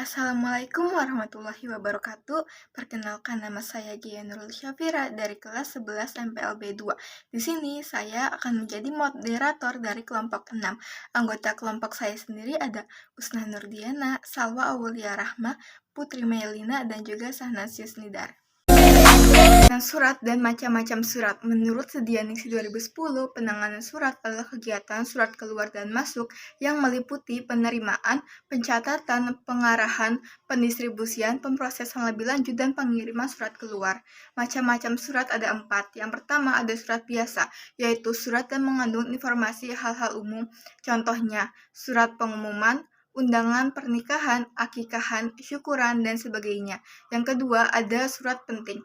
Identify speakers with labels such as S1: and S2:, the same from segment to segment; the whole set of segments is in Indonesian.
S1: Assalamualaikum warahmatullahi wabarakatuh. Perkenalkan, nama saya Gia Nurul Syafira dari kelas 11 MPLB 2. Di sini saya akan menjadi moderator dari kelompok 6. Anggota kelompok saya sendiri ada Usna Nurdiana, Salwa Aulia Rahma, Putri Melina, dan juga Sahnasius Nidar. Surat dan macam-macam surat. Menurut Sedianingsih 2010, penanganan surat adalah kegiatan surat keluar dan masuk yang meliputi penerimaan, pencatatan, pengarahan, pendistribusian, pemrosesan lebih lanjut, dan pengiriman surat keluar. Macam-macam surat ada 4. Yang pertama ada surat biasa, yaitu surat yang mengandung informasi hal-hal umum. Contohnya, surat pengumuman, undangan pernikahan, akikahan, syukuran, dan sebagainya. Yang kedua ada surat penting,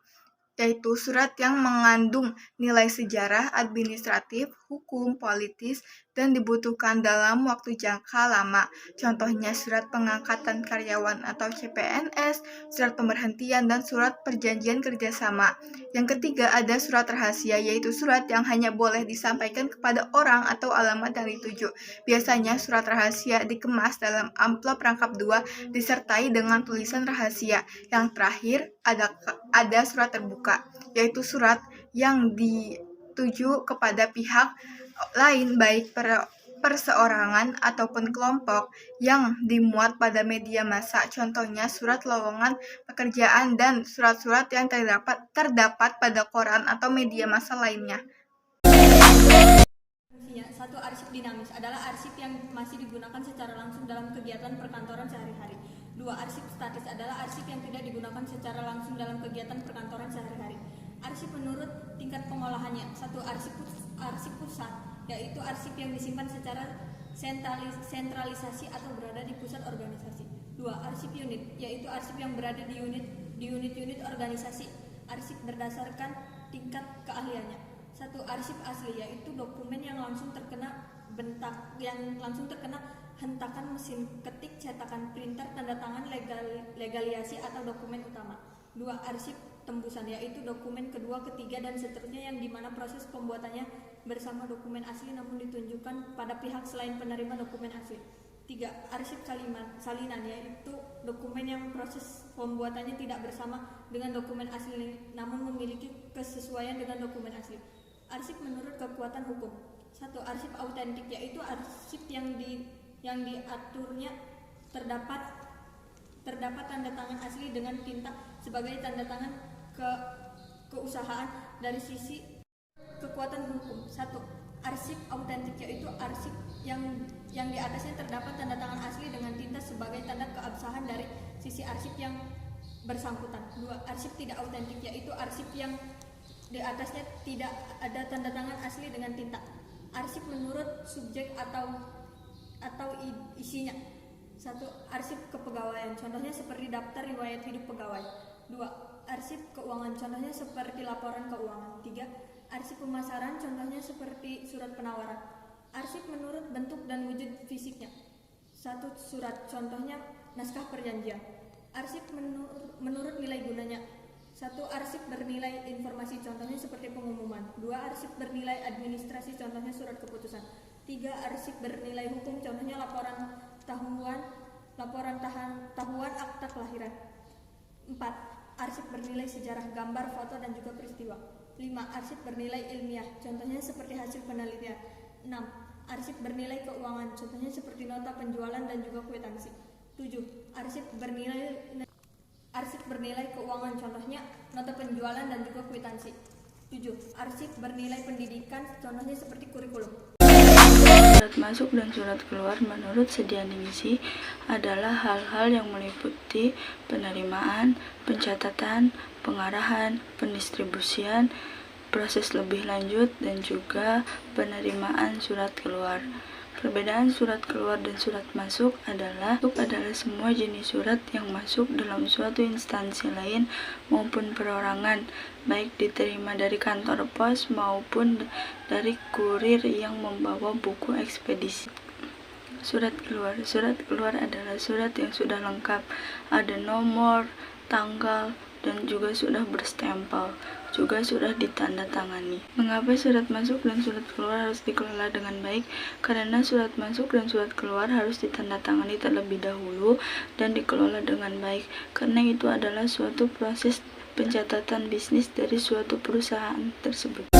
S1: yaitu surat yang mengandung nilai sejarah, administratif, hukum, politis, dan dibutuhkan dalam waktu jangka lama. Contohnya surat pengangkatan karyawan atau CPNS, surat pemberhentian, dan surat perjanjian kerjasama. Yang ketiga ada surat rahasia, yaitu surat yang hanya boleh disampaikan kepada orang atau alamat yang dituju. Biasanya surat rahasia dikemas dalam amplop rangkap 2 disertai dengan tulisan rahasia. Yang terakhir ada surat terbuka, yaitu surat yang dituju kepada pihak lain baik perseorangan ataupun kelompok yang dimuat pada media massa. Contohnya surat lowongan pekerjaan dan surat-surat yang terdapat pada koran atau media massa lainnya.
S2: Satu, arsip dinamis adalah arsip yang masih digunakan secara langsung dalam kegiatan perkantoran sehari-hari. 2. Arsip statis adalah arsip yang tidak digunakan secara langsung dalam kegiatan perkantoran sehari-hari. Arsip menurut tingkat pengolahannya. 1. Arsip pusat, yaitu arsip yang disimpan secara sentralisasi atau berada di pusat organisasi. 2. Arsip unit, yaitu arsip yang berada di unit-unit organisasi. Arsip berdasarkan tingkat keahliannya. 1. Arsip asli, yaitu dokumen yang langsung terkena hentakan mesin ketik, cetakan printer, tanda tangan, legalisasi atau dokumen utama. 2. Arsip tembusan, yaitu dokumen kedua, ketiga, dan seterusnya yang dimana proses pembuatannya bersama dokumen asli namun ditunjukkan pada pihak selain penerima dokumen asli. 3. Arsip salinan, yaitu dokumen yang proses pembuatannya tidak bersama dengan dokumen asli namun memiliki kesesuaian dengan dokumen asli. Arsip menurut kekuatan hukum. 1. Arsip autentik, yaitu arsip yang diaturnya terdapat tanda tangan asli dengan tinta sebagai tanda tangan keusahaan dari sisi kekuatan hukum. 1. Arsip autentik, yaitu arsip yang di atasnya terdapat tanda tangan asli dengan tinta sebagai tanda keabsahan dari sisi arsip yang bersangkutan. 2. Arsip tidak autentik, yaitu arsip yang di atasnya tidak ada tanda tangan asli dengan tinta. Arsip menurut subjek atau isinya. 1. Arsip kepegawaian, contohnya seperti daftar riwayat hidup pegawai. 2. Arsip keuangan, contohnya seperti laporan keuangan. 3. Arsip pemasaran, contohnya seperti surat penawaran. Arsip menurut bentuk dan wujud fisiknya. 1. Surat, contohnya naskah perjanjian. Arsip menurut nilai gunanya. 1. Arsip bernilai informasi, contohnya seperti pengumuman. 2. Arsip bernilai administrasi, contohnya surat keputusan. 3. Arsip bernilai hukum, contohnya laporan tahuan akta kelahiran. 4. Arsip bernilai sejarah, gambar, foto, dan juga peristiwa. 5. Arsip bernilai ilmiah, contohnya seperti hasil penelitian. 6. Arsip bernilai keuangan, contohnya seperti nota penjualan dan juga kwitansi. 7. Arsip bernilai keuangan, contohnya nota penjualan dan juga kwitansi. 7. Arsip bernilai pendidikan, contohnya seperti kurikulum.
S3: Surat masuk dan surat keluar menurut Sedianingsih adalah hal-hal yang meliputi penerimaan, pencatatan, pengarahan, pendistribusian, proses lebih lanjut, dan juga penerimaan surat keluar. Perbedaan surat keluar dan surat masuk adalah semua jenis surat yang masuk dalam suatu instansi lain maupun perorangan, baik diterima dari kantor pos maupun dari kurir yang membawa buku ekspedisi. Surat keluar adalah surat yang sudah lengkap, ada nomor, tanggal, dan juga sudah berstempel. juga sudah ditandatangani. Mengapa surat masuk dan surat keluar harus dikelola dengan baik? Karena surat masuk dan surat keluar harus ditandatangani terlebih dahulu dan dikelola dengan baik, karena itu adalah suatu proses pencatatan bisnis dari suatu perusahaan tersebut.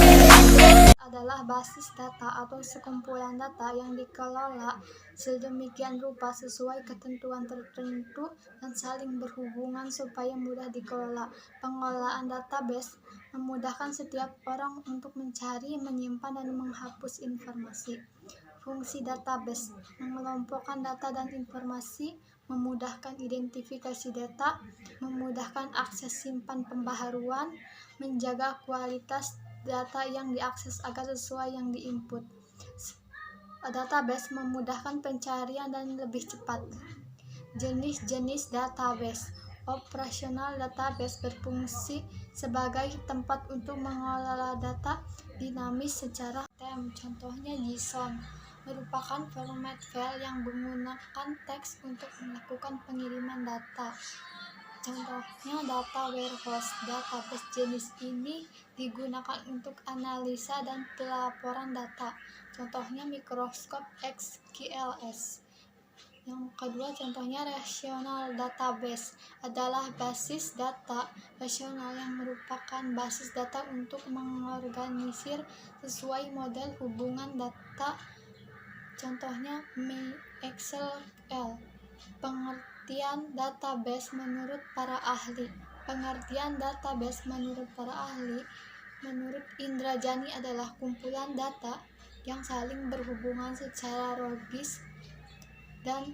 S4: Adalah basis data atau sekumpulan data yang dikelola sedemikian rupa sesuai ketentuan tertentu dan saling berhubungan supaya mudah dikelola. Pengelolaan database memudahkan setiap orang untuk mencari, menyimpan, dan menghapus informasi. Fungsi database mengelompokkan data dan informasi, memudahkan identifikasi data, memudahkan akses simpan pembaharuan, menjaga kualitas data yang diakses agar sesuai yang diinput. Database memudahkan pencarian dan lebih cepat. Jenis-jenis database. Operasional database berfungsi sebagai tempat untuk mengelola data dinamis secara tem. Contohnya JSON merupakan format file yang menggunakan teks untuk melakukan pengiriman data. Contohnya data warehouse. Database jenis ini digunakan untuk analisa dan pelaporan data. Contohnya Microsoft SQLs. Yang kedua contohnya relational database adalah basis data relasional yang merupakan basis data untuk mengorganisir sesuai model hubungan data. Contohnya MySQL. Pengertian database menurut para ahli. Pengertian database menurut para ahli, menurut Indrajani adalah kumpulan data yang saling berhubungan secara logis dan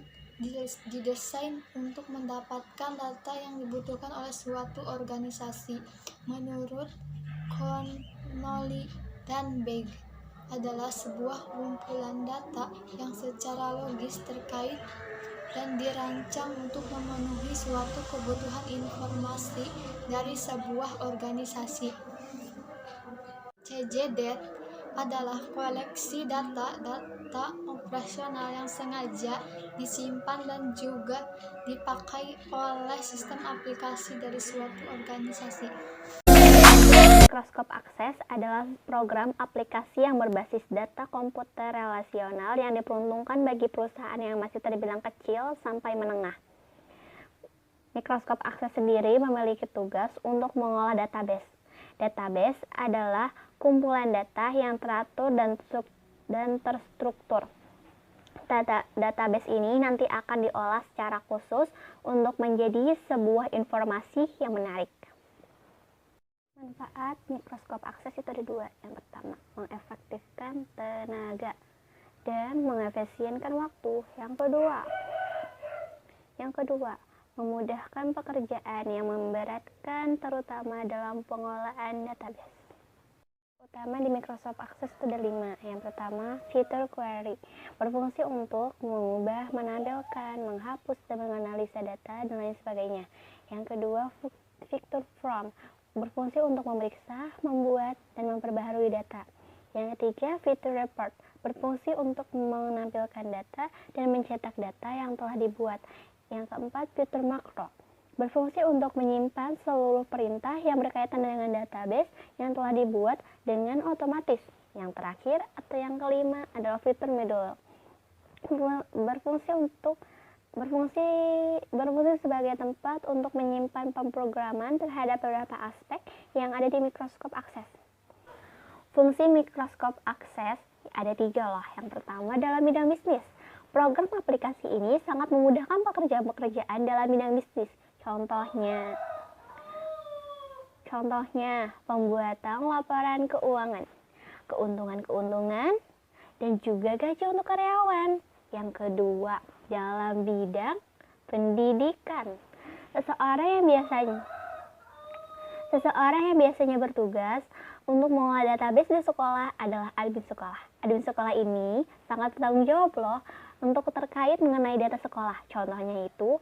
S4: didesain untuk mendapatkan data yang dibutuhkan oleh suatu organisasi. Menurut Connolly dan Begg, adalah sebuah kumpulan data yang secara logis terkait dan dirancang untuk memenuhi suatu kebutuhan informasi dari sebuah organisasi. CJDAT adalah koleksi data operasional yang sengaja disimpan dan juga dipakai oleh sistem aplikasi dari suatu organisasi.
S5: Microsoft Access adalah program aplikasi yang berbasis data komputer relasional yang diperuntukkan bagi perusahaan yang masih terbilang kecil sampai menengah. Microsoft Access sendiri memiliki tugas untuk mengolah database. Database adalah kumpulan data yang teratur dan terstruktur. Database ini nanti akan diolah secara khusus untuk menjadi sebuah informasi yang menarik. Manfaat Microsoft Access itu ada dua. Yang pertama, mengefektifkan tenaga dan mengefisienkan waktu. Yang kedua, memudahkan pekerjaan yang memberatkan terutama dalam pengolahan database. Utama di Microsoft Access itu ada 5. Yang pertama, fitur query, berfungsi untuk mengubah, menampilkan, menghapus, dan menganalisa data dan lain sebagainya. Yang kedua, fitur form, berfungsi untuk memeriksa, membuat, dan memperbaharui data. Yang ketiga, fitur report, berfungsi untuk menampilkan data dan mencetak data yang telah dibuat. Yang keempat, fitur makro, berfungsi untuk menyimpan seluruh perintah yang berkaitan dengan database yang telah dibuat dengan otomatis. Yang terakhir atau yang kelima adalah fitur middleware, berfungsi sebagai tempat untuk menyimpan pemrograman terhadap beberapa aspek yang ada di Microsoft Access. Fungsi Microsoft Access ada 3 loh. Yang pertama dalam bidang bisnis. Program aplikasi ini sangat memudahkan pekerjaan dalam bidang bisnis. Contohnya pembuatan laporan keuangan, keuntungan, dan juga gaji untuk karyawan. Yang kedua, dalam bidang pendidikan. Seseorang yang biasanya bertugas untuk mengolah database di sekolah adalah admin sekolah. Admin sekolah ini sangat bertanggung jawab loh untuk terkait mengenai data sekolah. Contohnya itu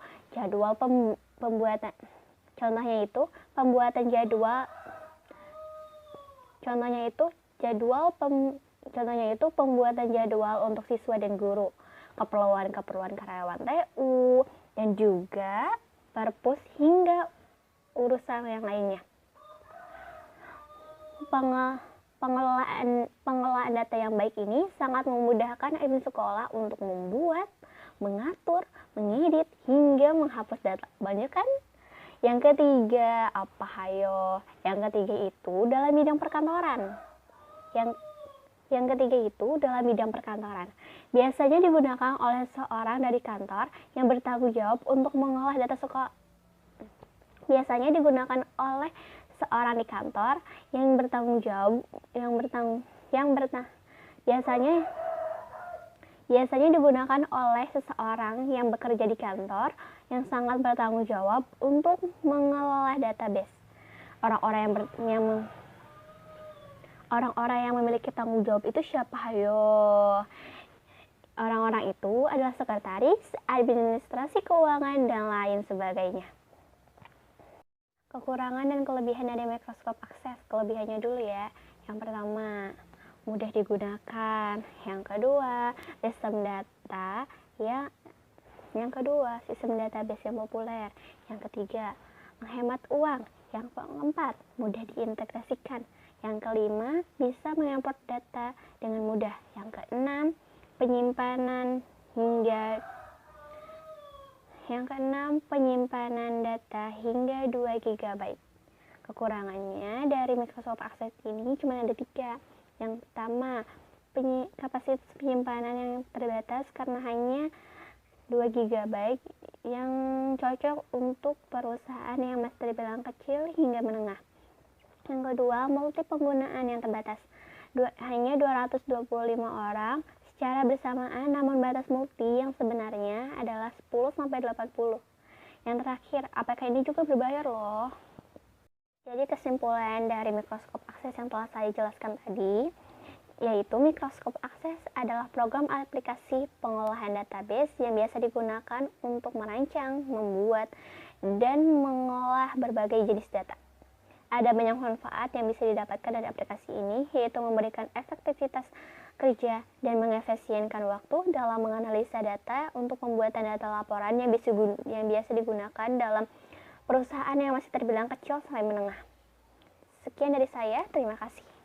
S5: pembuatan jadwal untuk siswa dan guru, keperluan karyawan TU, dan juga perpus hingga urusan yang lainnya. pengelolaan data yang baik ini sangat memudahkan admin sekolah untuk membuat, mengatur, mengedit, hingga menghapus data. Banyak kan? Yang ketiga, apa hayo? Yang ketiga itu dalam bidang perkantoran. Yang ketiga itu dalam bidang perkantoran. Biasanya digunakan oleh seorang dari kantor yang bertanggung jawab untuk mengolah data sekolah. Biasanya digunakan oleh seorang di kantor yang bertanggung jawab biasanya digunakan oleh seseorang yang bekerja di kantor yang sangat bertanggung jawab untuk mengelola database. Orang-orang yang memiliki tanggung jawab itu siapa hayo? Orang-orang itu adalah sekretaris, administrasi keuangan, dan lain sebagainya. Kekurangan dan kelebihan dari Microsoft Access. Kelebihannya dulu ya. Yang pertama, mudah digunakan. Yang kedua, sistem database yang populer. Yang ketiga, menghemat uang. Yang keempat, mudah diintegrasikan. Yang kelima, bisa mengimport data dengan mudah. Yang keenam, penyimpanan data hingga 2 GB. Kekurangannya dari Microsoft Access ini cuma ada 3. Yang pertama, kapasitas penyimpanan yang terbatas karena hanya 2 GB yang cocok untuk perusahaan yang masih terbilang kecil hingga menengah. Yang kedua, multi penggunaan yang terbatas. Hanya 225 orang secara bersamaan, namun batas multi yang sebenarnya adalah 10-80. Yang terakhir, APK ini juga berbayar loh. Jadi kesimpulan dari Microsoft Access yang telah saya jelaskan tadi, yaitu Microsoft Access adalah program aplikasi pengolahan database yang biasa digunakan untuk merancang, membuat, dan mengolah berbagai jenis data. Ada banyak manfaat yang bisa didapatkan dari aplikasi ini, yaitu memberikan efektivitas kerja dan mengefisienkan waktu dalam menganalisa data untuk pembuatan data laporan yang biasa digunakan dalam perusahaan yang masih terbilang kecil sampai menengah. Sekian dari saya, terima kasih.